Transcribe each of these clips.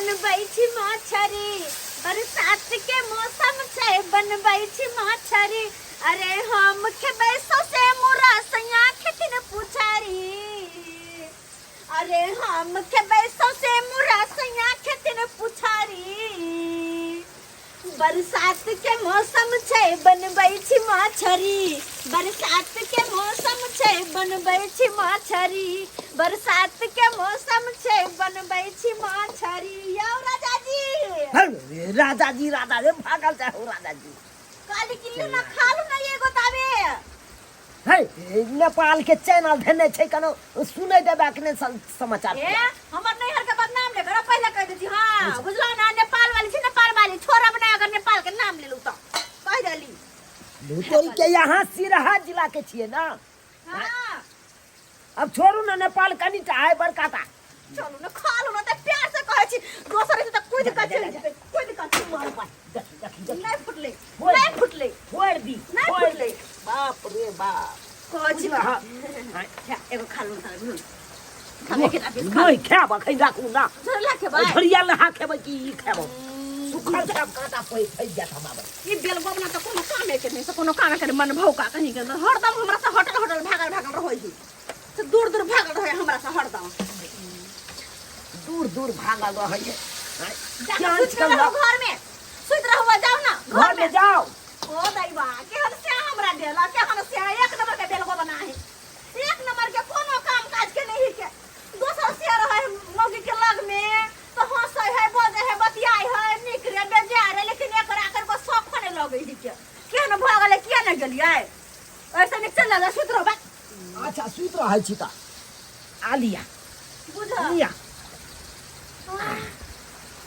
बनबै छी मछरी बरसात के मौसम छै बनबै छी मछरी अरे हम खेबै सौसे मुरा सैया खेथिन पुछरी अरे हम खेबै सौसे मुरा सैया खेथिन पुछरी बरसात के मौसम छै बनबै छी मछरी बरसात के मौसम छै बनबै छी मछरी बरसात के मौसम छै बनबै छी मछरी यौ राजा जी राजा रे भागल जाओ राजा जी काली किल्लू ना खालू ना एगो ताबे है नेपाल के चैनल धने छै कनो सुनै देबा के ने समाचार ए हमर नैहर के बदनाम ले बड़ा पहले कह देती हां बुझलो ना नेपाल वाली छी नेपाल वाली छोरा बना अगर नेपाल के नाम ले लू तो कह देली लुटोरी के यहाँ सिरहा जिला के छिए ना हां अब छोड़ू ना नेपाल कनी टा है बड़काता चलू ना खालू ना त प्यार से कहै छी दोसर से त कोई दिक्कत नहीं कोई दिक्कत नहीं मार पाए नहीं फुटले छोड़ दी नहीं फुटले बाप रे बाप कहै छी हां एगो खालू ना खाने के ताबे नहीं खाब खै राखू ना जरा ला के भाई झरिया लहा खेबै की ई खाबो सुखल खाब काटा फै जात हमाबे ई बेलगो बना त कोनो काम के नहीं कोनो काम के मन भौका कहीं के हरदम हमरा से होटल भागल रहै छी तो दूर भागल रहे हमरा से हरदम दूर भागल रहै घर में सुत रहो जाओ ना घर में जाओ ओ दैवा केहन से हमरा देला केहन से एक नंबर के बेलगो बना है एक नंबर के कोनो काम काज के नहीं के दोसर से रहे मौगी के लग में तो हंसै है बजे है बतियाई है निकरे बेजार लेकिन एकरा कर को शौक ने लगे है के केहन भागले किया न गेलियै ऐसे निक चल जा सुत रहो अच्छा सुत रहै छी त आलिया बुझा लिया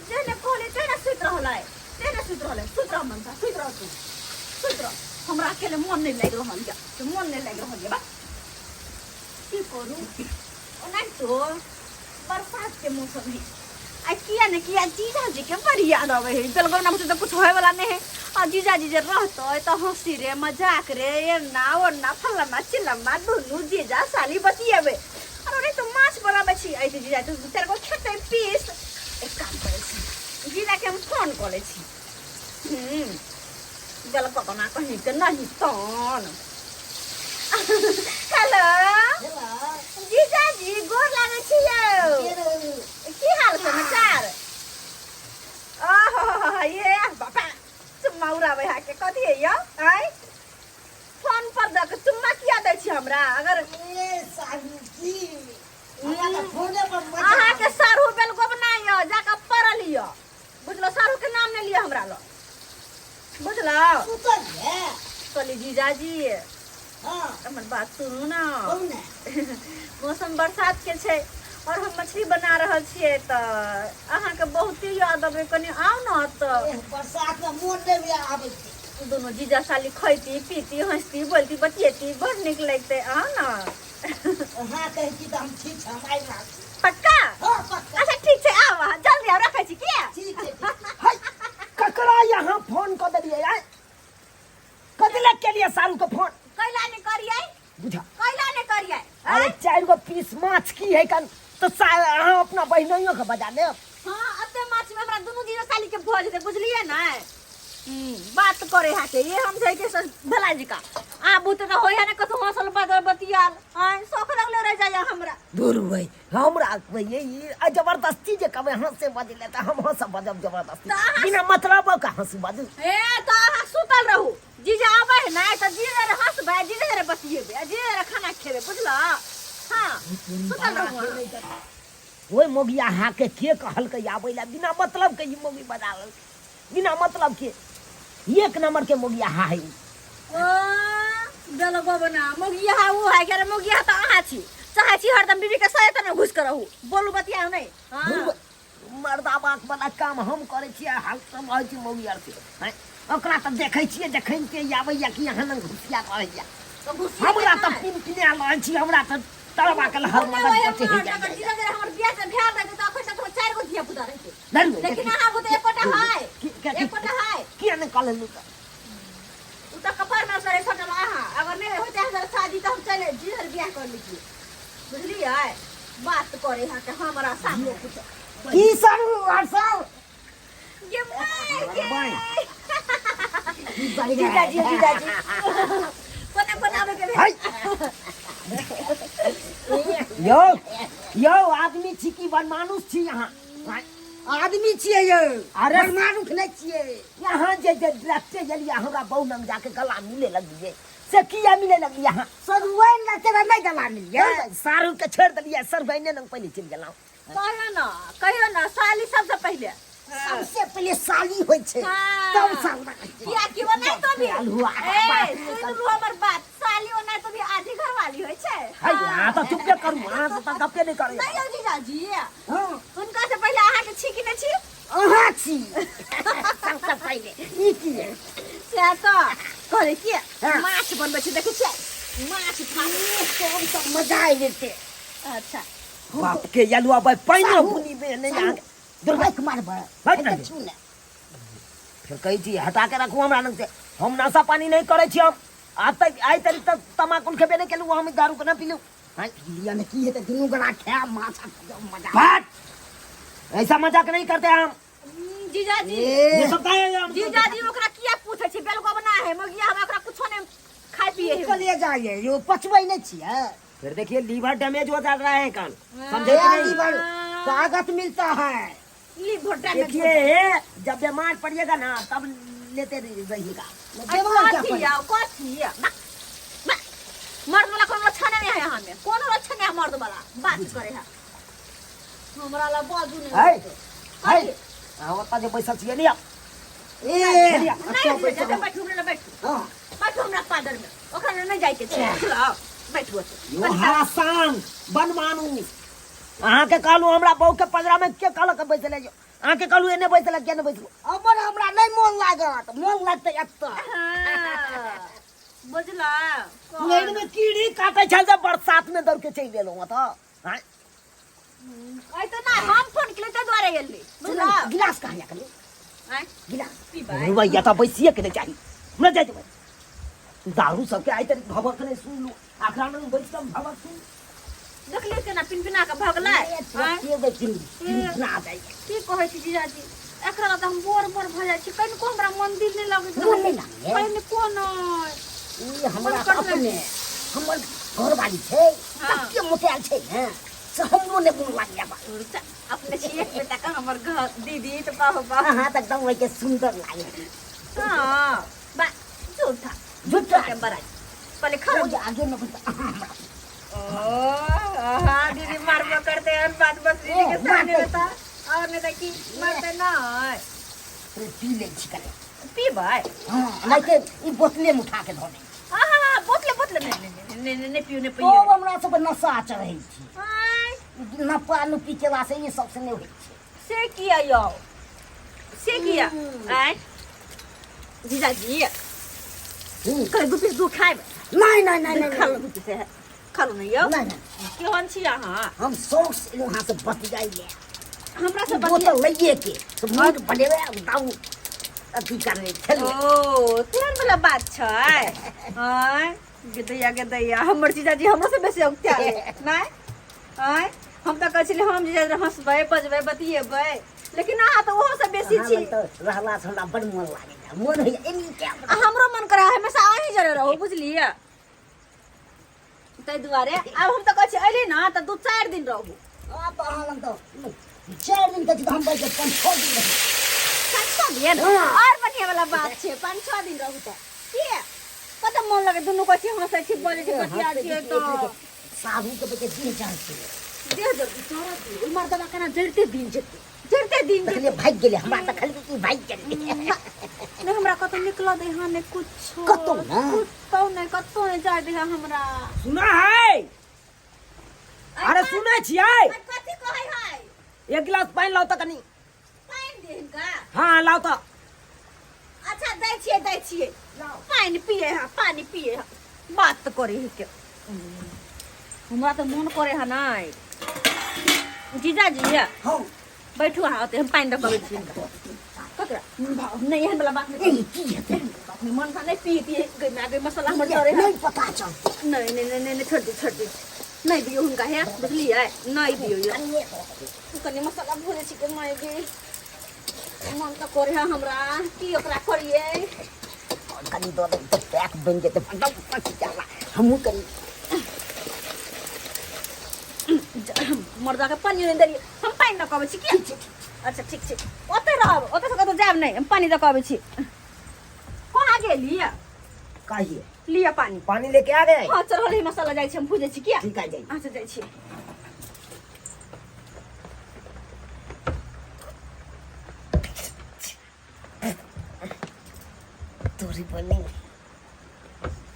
जेने कोले तेने सुत रहलै सुत रह मन सुत रह हमरा अकेले मन नहीं लाग रहल या तो मन नहीं लाग रहल या बा की करू ओना तो बरसात के मौसम है आ किया न किया जीजा जी के बड़ी याद आवे है बेलगो ना तो कुछ होए वाला नहीं है आ जीजा जी जे रहतो तो हंसी रे मजाक रे एना ओना फलना चिलना दुनु जीजा साली बतियावे अरे तो माछ बनाबे छी आई जीजा तो तेरे को खेते पीस एक काम करे छी जीजा के हम फोन करे छी गल पकना कहीं के नहीं तन हेलो जीजा जी गोर लागे छी यौ की हाल समाचार आह ये बाबा चुम्मा उड़ाबे हा के कथि है यो आई फोन पर दक चुम्मा किया दै छी हमरा अगर ए साहू की हमरा फोने पर अहाँ के सारू बेलगो बनाइयो जाके पढ़ लियो बुझलो सारू के नाम ने लियो हमरा लो बुझलो सुतल है कली जीजा जी हां हमर बात सुनू ना मौसम बरसात के छै और हम मछली बना रहल छियै त अहाँ के बहुत ही याद आबे कनी आउ ना त बरसात में मोन नहीं आवे छै दोनों जीजा साली खैती पीती हंसती बोलती बतियेती बड़ निक लगते आ ना हां कह की हम ठीक हम आई ना पक्का हां पक्का अच्छा ठीक छै आवा जल्दी आ रखै छी के ठीक है हाय ककरा यहाँ फोन कर देलिए यार कदले के लिए सारू को फोन कैला ने करियै बुझा कैला ने करियै अरे 4 गो पीस माछ की है कन तो अहाँ अपना बहिनों के बजा ले हां अते माछ में हमरा दोनों जीजा साली के भोज दे बुझलिए ना बात करे हाके ये हम छै के भला जी का आबू त होय है ने कतो हंसल बदल बतियाल हां शौक लगले रह जाय हमरा दूर भाई हमरा ये जबरदस्ती जे कबे हंस से बज ले त हम हंस बजब जबरदस्ती बिना मतलब का हंस बज ए त अहाँ सुतल रहू जीजा आबै है ना त जीजा रे हंसबै जीजा रे बतियेबै जीजा रे खाना खेबै बुझला हां सुतल रहू ओए मोगिया हा के कहल के आबै ला बिना मतलब के ई मोगी बजावल बिना मतलब के एक नंबर के मोगिया हा है ओ बेलगो बना मोगिया हा वो है के मोगिया त अहाँ छी चाहे छी हरदम बीबी के सहे त न घुस के रहू बोलू बतिया नहीं हां मर्दा बात वाला काम हम करे छी हाल समझ छी मोगिया से हैं ओकरा त देखै छी जखन के आबै या कि यहाँ न घुसिया रहैया तो घुसिया हमरा त पिन पिना लै छी हमरा त तरबा के हर मदद करते है अगर जीजा जरा हमर बियाह से भेल रहे त अखन तक 4 गो धिया पुता रहे लेकिन अहाँ को त एकोटा है एकोटा है किया न कल लू त उ त कपार में सरे फटल अहाँ अगर नहीं होते हमारा शादी त हम चले जीजा बियाह कर लीजिए बुझलिए बात करे हा के हमरा सामने कुछ की सारू और सब ये मैं बाई जीजाजी कोना कोना आवे के हाय यो यो आदमी छी की बनमानुस छी यहाँ आदमी छियै यौ अरे मानुख नहीं छियै यहाँ जे रखते जलिया हमरा बहु नंग जाके गला मिले लगिए से किया मिले लगी यहाँ सरुआ न तेरा नहीं गला मिलिए सारू के छोड़ दिलिए सर बहने नंग पहले चल गेलौ कहियो ना साली सबसे पहले सबसे पहले साली होय छे हाँ। तब साला किया कि वो नहीं तो भी हलवा ए सुन लो हमर बात साली वो नहीं तो भी आधी घर वाली होय छे हाय यहाँ तो चुप करू वहाँ से तो गप्पे नहीं करे नहीं हो जीजाजी हाँ उनका से पहले आहा के छी कि नहीं छी अहाँ छी सबसे पहले ई की है से तो करे कि हाँ। माछ बनबै छी देखै छी माछ खानी सब मजा आई जेते अच्छा बाप के यलुआ भाई पैनो बुनी में नहीं यहाँ दुर्गा कुमार बा हट ना फिर कही थी हटा के रखू हमरा नंग से हम नशा पानी नहीं करे छी हम आज तक आई तरी तक तमाकुल खेबे नहीं केलू हम दारू के ना पीलू लिया ने की है तो दुनू गला खाया माछा मजा हट ऐसा मजाक नहीं करते हम जीजाजी ये सब काहे हम जीजाजी ओकरा किया पूछै छी बेलगो बना है मगिया हम ओकरा कुछो नहीं खाई पिए है चले जाइए यो पचबै नहीं छियै फिर देखिए लीवर डैमेज हो जा रहा है कान समझे कि नहीं लीवर ताकत मिलता है ली भोटा में देखिए जब बीमार पड़िएगा ना तब लेते रहिएगा बीमार क्या पड़े कथी मर्द वाला कोनो अच्छा नहीं है यहाँ में कोनो अच्छा नहीं है मर्द वाला बात करे है हमरा ला बाजू नहीं है है हां ओता जे बैसल छिए नहीं ए नहीं बैठू हमरा बैठू हां बैठू हमरा पादर में ओकरा नहीं जाय के छै चलो बैठू यो हासान बनमानू अहाँ के कहलू हमरा बहु के पजरा में के कहलक बैसले जो अहाँ के कहलू एने बैसले के ने बैसलू अबर हमरा नहीं मन लागत मन लागते एत्ता बुझला लेन में कीड़ी काटे छल जब बरसात में दौड़ के चल गेलो त हां आई तो ना हम फोन केले त द्वारे गेली बुझला गिलास कहाँ कर हैं गिलास पीबा रुवैया त बैसिए के नहीं चाहिए हमरा जाय दे दारू सबके आई तरी भवक ने सुन लू आखरा में बैठ के भवक सुन देखली केना पिनपिना के भगलै ये देखिन ना जाए की कहै छी जीजाजी एकरा त हम बोर बोर भ जाय छी कनि को हमरा मंदिर नहीं लगै मन नहीं लागे कनि कोन ई हमरा अपने हमर घर वाली छै तके मोटेल छै ने से हमरो ने मन लाग जाबा अपने छिए बेटा का हमर घर दीदी तो कहबा बा हां त एकदम वही के सुंदर लागे हां बा झूठा झूठा के बराई पहले खा वो आगे में कुछ हाँ दीदी मारबो करते हैं बात बस दीदी के सामने रहता और नहीं देखी मरते ना पी ले छिकले पी भाई हां नहीं के ई बोतले में उठा के धो दे हाँ बोतले बोतले नहीं पियो नहीं तो पियो हमरा सब नशा चढ़ै छी हाय ना पानु पी के वासे ये सब से नहीं होई छै से किया यो से किया आय जीजाजी कल गुपी दू खाए नहीं नहीं नहीं खा लो गुपी से खा लो नहीं यो नहीं नहीं केहन छी अहाँ हम शौक से वहां से बच जाइए हमरा से बोतल लइए के तो मुंह बनेवे दाऊ अथी करने चल ओ तेहन वाला बात छै हाय गदैया हमर जीजाजी हमरो से बेसी औक्त्या नहीं हाय हम त कहै छली हम जीजाजी हंसबै बजबै बतियेबै लेकिन अहाँ तो ओहो से बेसी छी तो रहला से हमरा बड़ मन लागे मन होय एनी क्या हमरो मन करे हमेशा अहीं जरे रहो बुझलिए तै दुआरे अब हम त कहै छी अइली ना त 2-4 दिन रहू आ तो हां लग तो 4 दिन तक हम बैठ के 5-6 दिन रही 5-6 दिन और बढ़िया वाला बात छै 5-6 दिन रहू त की कत मन लगे दुनु कथि हंसै छी बोलै छी बतिया छी तो साबु के बके दिन जानते देह जल्दी तोरा दी मर्दवा केना जड़ते दिन जड़ते पहले भाग गेले हमरा त खाली की भाग गेले नहीं हमरा कतो निकल दे हां ने कुछ कतो ना कतो ने जाय दे हमरा सुना है अरे सुनै छियै कथि कहै है एक गिलास पानी लाओ त कनी पानी दे का हां लाओ त अच्छा दै छियै लाओ पानी पिए हा बात तो करे है के हमरा तो मन करे है नहीं जीजाजी हां बैठू हाँ हम पानी रखबे छी कतरा नहीं एहन वाला बात नहीं की हेते मन का नहीं पी गई आगे मसाला हमर डरे है नहीं पता चल नहीं छोड़ दे नहीं दियो उनका है बुझलिए नहीं दियो कनी मसाला भूले छी के माय गे मन त करे है हमरा की ओकरा करिए और कनी दो दे तो पैक बन जेते फटक पक जाला हमहु कनी मर्दा के पानी नहीं दे हम पानी न कबे छी की अच्छा ठीक छै ओते रहब ओते से कतो जाब नहीं हम पानी द कबे छी कहां गेली कहिए लिया पानी पानी लेके आ गए हां चल हले मसाला जाय छी हम भूजे छी की ठीक आ जाई अच्छा जाय छी तोरी बनी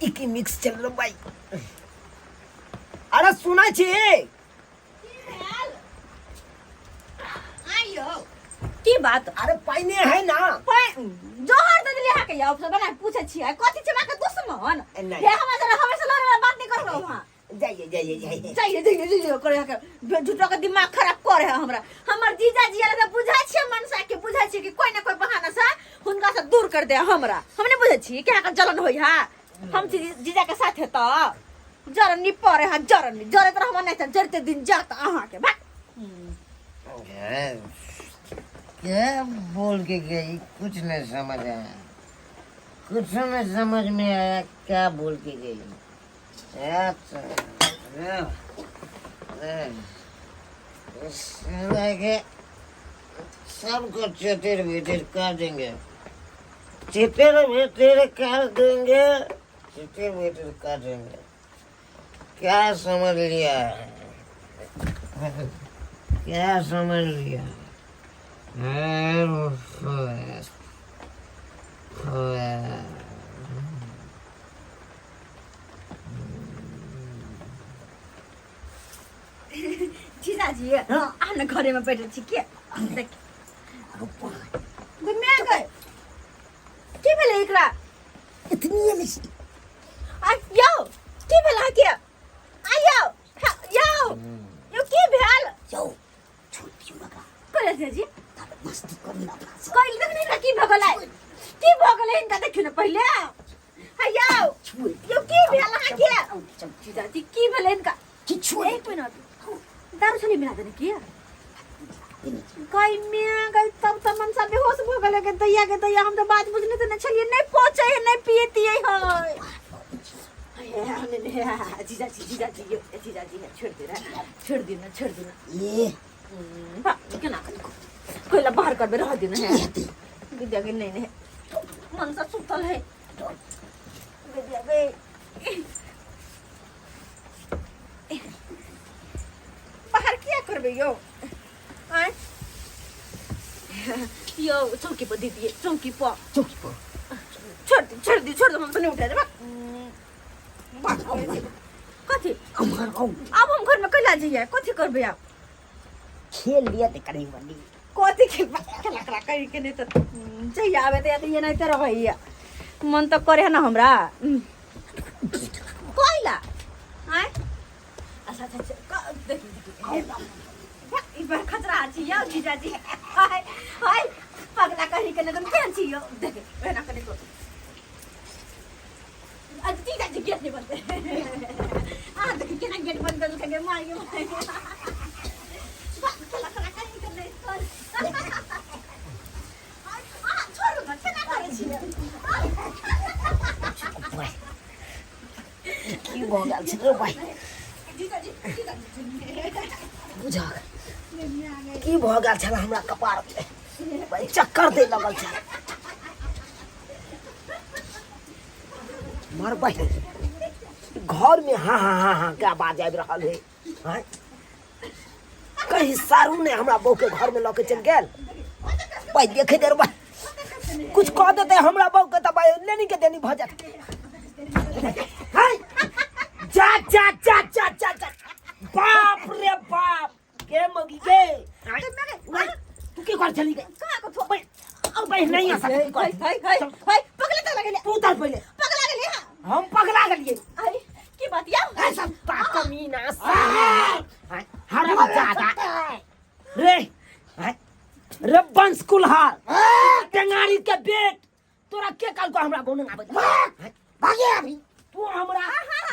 इकी मिक्स चल रो भाई अरे सुना छी आयो की बात अरे पानी है ना जोहर दे दिले है के अब सब बना पूछे छी कथि छै बा के दुश्मन नहीं। हे हमरा जरा हमेशा लड़े बात नहीं करलो वहां जाइए जाइए जाइए चाहिए करे के झूठो के दिमाग खराब करे है हमरा हमर जीजा जी आले त बुझाय छै मनसा के बुझाय छै कि कोई ना कोई बहाना से हुनका से दूर कर दे हमरा हम नहीं बुझे छी क्या का जलन होई है हम जीजा के साथ है त जरन नहीं पड़े है जरन नहीं जरे तर हम नहीं त जरते दिन जात आहा के बा क्या बोल के गई कुछ नहीं समझ आया कुछ नहीं समझ में आया क्या बोल के गई अच्छा सबको चटेर बेटेर कर देंगे चटेर बेटेर कर देंगे चटेर बेटेर कर देंगे क्या समझ लिया क्या समझ लिया जीजा जी आने घरे में बैठे छी के देख दुनिया गए की भेले एकरा इतनी है मिस आ यो की भेला के आयो यो यो की भेल जाओ छोटी मगा करे थे जी मस्ती करना था कोई देखने ना की भगला की भगले इनका देखियो ना पहले हायो यो की भेला के जीजा जी की भेले इनका किछु एक मिनट दारू छली बिना देने की कोई मियां गई तब त मन सब बेहोश हो गले के दैया हम तो बात बुझने तो न छलिए नहीं पहुंचे है नहीं पिएती है हाय जीजा जी ये जीजा जी छोड़ देना ये क्या ना कोई ला बाहर कर रह देना है विद्या के नहीं मन सा सुतल है विद्या गई बाहर क्या करबे यो आय यो चौकी पर दीदी चौकी पर छोड़ दी हम तो नहीं उठा दे कथी अब हम घर में कैला जाइए कथी करबे आप खेल लिया ते करी वाली कथी खेला करी के नहीं तो चाहिए आवे तो ये नहीं तो रहिया मन तो करे है ना हमरा कोइला आय अच्छा देखी ई बार खतरा छी या जीजा जी हाय पगला कही के लगन केन छी यो देख एना करे को आज जीजा जी गेट नहीं बंद आ देख केना गेट बंद कर के मार के चला कहीं कर दे छोड़ ना केना करे छी की बोल छ भाई जीजा जी बुझा की भ गेल छल हमरा कपार पे भाई चक्कर दे लगल छै मार भाई घर में हाँ क्या बात आबि रहल है हाँ? कहीं सारू ने हमरा बहू के घर में लके चल गेल भाई देखे देर भाई कुछ कह देते हमरा बहू के तो भाई लेनी के देनी भ जात हाय जा बाप रे बाप के मगी के तू के घर चली गई कहां को थो अब भाई नहीं आ सकती हाय पगले तो लगे तू उतर पहले पगला गेली हां हम पगला गेलिए अरे की बात या ऐसा कमीना सा हराम ज्यादा रे रे बंस कुल्हार टेंगारी के बेट तोरा के कल को हमरा बोलने आबे भागे अभी तू हमरा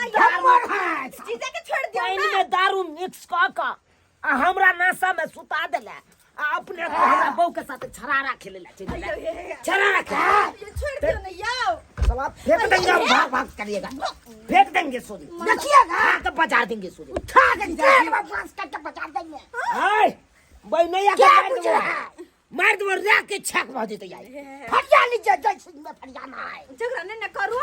जीजा के छोड़ दियो पानी में दारू मिक्स का आ हमरा नासा में सुता देला आ अपने को हमरा बहू के साथ छरारा खेलेला चल छरारा खेल ये छोड़ दियो ना याओ साला फेंक देंगे हम भाग भाग करिएगा फेंक देंगे सूर्य देखिएगा तो बचा देंगे सूर्य उठा के जेल में फांस करके बचा देंगे हाय भाई नहीं आके मार दो रा के छक भा देते यार फटिया लीजिए जैसे में फटियाना है झगड़ा नहीं न करू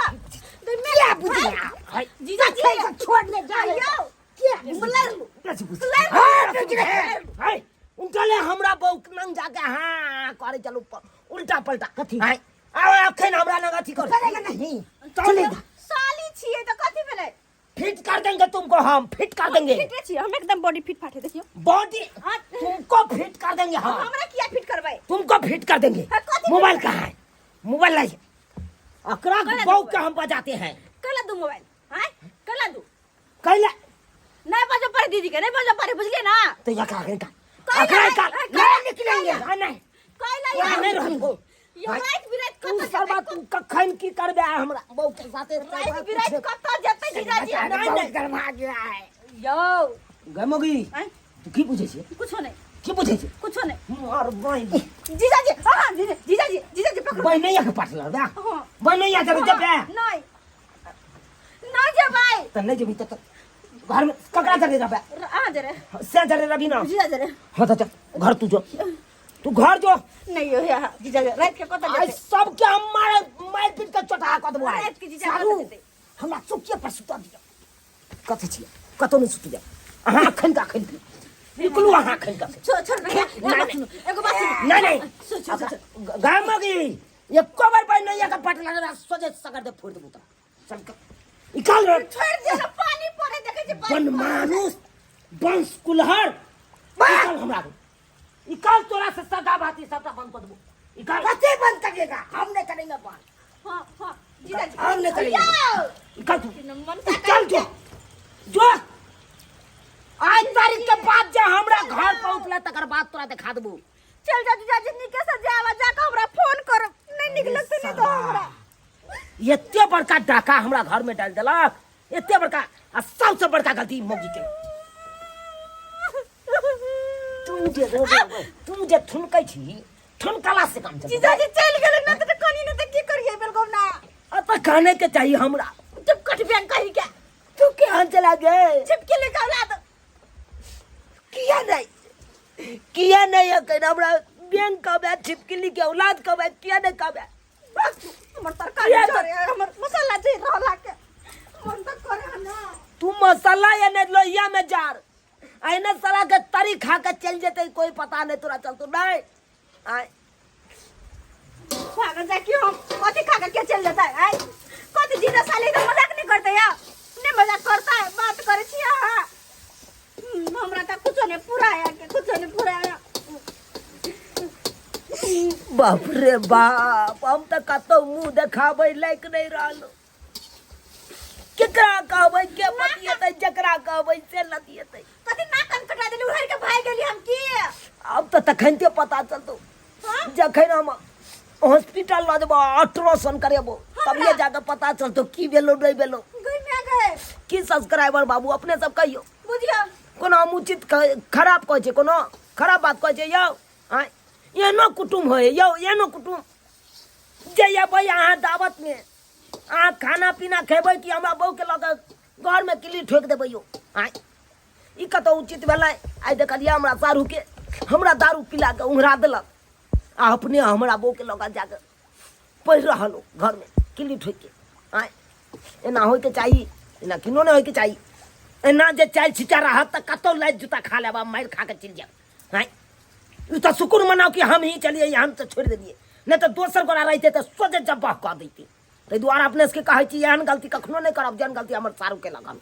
तो क्या बुझिया हाय जीजा जी छोड़ने याओ क्या हाय उनका ले हमरा बहू नंग जाके हां करे चलो उल्टा पलटा कथी हाय आओ अखन हमरा लगा थी करेगा नहीं चलेगा साली छिए तो कथी भेलै फिट कर देंगे तुमको हम फिट कर देंगे फिट छिए हम एकदम बॉडी फिट फाटे देखियो बॉडी तुमको फिट कर देंगे हम हमरा किया फिट करबै तुमको फिट कर देंगे मोबाइल कहाँ है मोबाइल लाइए अकरा बहू के हम बजाते हैं कला दू मोबाइल हां कला दू कैला नहीं बजा पारे दीदी के नहीं बजा पारे बुझलिए ना तो या का अकरा का नहीं निकलेंगे नहीं कला यहाँ नहीं रहूंगा ये रात बिरात तू कत सरबा तू कखन की करबे हमरा बहू के साथे रात बिरात कत जतै जीजा जी नहीं करवा गया है यो गमोगी हैं तू की पूछे छी कुछो नहीं की पूछे छी कुछो नहीं मार भाई जीजा जी हां जीजा जी पकड़ो भाई नहीं आके पाटला दा हां भाई नहीं आके जब नहीं ना जे भाई त नहीं जबी त घर में ककरा चले जाबे आ जरे से चले रबी ना जीजा जरे हां त घर तू घर जो नहीं हो या जीजा रात के कत आज जते सब के हमारे मार पीट के चटा क देबो रात के जीजा कत जते हमरा चुकिया पर सुता दिया कथे छी कतो नहीं सुत जा अहां अखन का अखन निकलू अहां अखन का छोड़ एगो बात नहीं गाम में गई ये कोबर पर नहीं आके पाटला रे सोजे सगर दे फोड़ देबो त सब निकाल रे छोड़ दे ना पानी पड़े देखे जे बन मानुस बंस कुल्हड़ निकाल हमरा को निकाल तोरा से सदा बाती सबटा बंद कर देबो निकाल कते बंद करेगा हम नहीं करेंगे बंद हां जीजा जी हम नहीं करेंगे निकाल तू मन चल जो आज तारीख के बाद जे हमरा घर पहुंचला तकर बाद तोरा दिखा देबो चल जा जीजा जी निके से जावा जाके हमरा फोन कर नहीं निकलत नहीं तो हमरा एते बड़का डाका हमरा घर में डाल देलक एते बड़का आ सबसे बड़का गलती मौगी के तू जे ठुनकै छी ठुनकला से काम चल जीजा जी चल गेले न त कनी न त की करिए बेलगम ना अब खाने के चाहिए हमरा जब कट बैंक कही क्या तू कहां चला गए छिपके लेके औलाद किया नहीं है कहना हमरा बैंक का बैग छिपकली के औलाद का बैग किया नहीं का बैग बस हमर तरकारी चरे हमर मसाला जे रहला के मन त करे ना तू मसाला या ने लोहिया में जार आइने साला के तरी खा के चल जेते कोई पता नहीं तोरा चलतो नहीं आय भाग जा कि हम कथि खा के चल जाता है आय कथि जीजा साले तो मजाक नहीं करते या नहीं मजाक करता है बात करे छी हां हमरा त कुछ नहीं पूरा है के कुछ नहीं पूरा है बाप रे बाप हम तो कतो मुंह देखाबै लायक नहीं रहलो केकरा कहबै के बतियतै जकरा कहबै से लतियतै कथि नाकन कटा देली उहर के भाई गेली हम की अब तो तखनते पता चलतो जखन हम हॉस्पिटल ल जेबो अल्ट्रासाउंड करेबो तब ये जाके पता चलतो की भेलो नहीं भेलो गई में गए की सब्सक्राइबर बाबू अपने सब कहियो बुझियो कोनो अनुचित खराब कहै छै कोनो खराब बात कहै छै यौ आय एनो कुटुम होय यौ एनो कुटुम जे अबै अहाँ दावत में अहाँ खाना पीना खेबै कि हमरा बहू के लऽ के घर में किली ठोक देबै यौ आय ई कतौ उचित भेलै आइ देखलियै हमरा सारू के हमरा दारू पिला के उंघरा देलक आ अपने हमरा बहू के लऽ के जाके पढ़ि रहल घर में किली ठोक के आय एना होइके चाही एना किनो नहि होइके चाही एना जे चाल छिचा रहत त कतौ लाइट जूता खा लेबा मार खा के चल जाब हाय ई त शुक्र मनाओ कि हम ही चलिए हम तो छोड़ देलिए नहीं तो दोसर गोरा रहते तो सोचे जब्बा कह देते ताहि दुआरे अपने से कहै छी एहन गलती कखनो नहीं करब जेहन गलती हमर सारू के लगन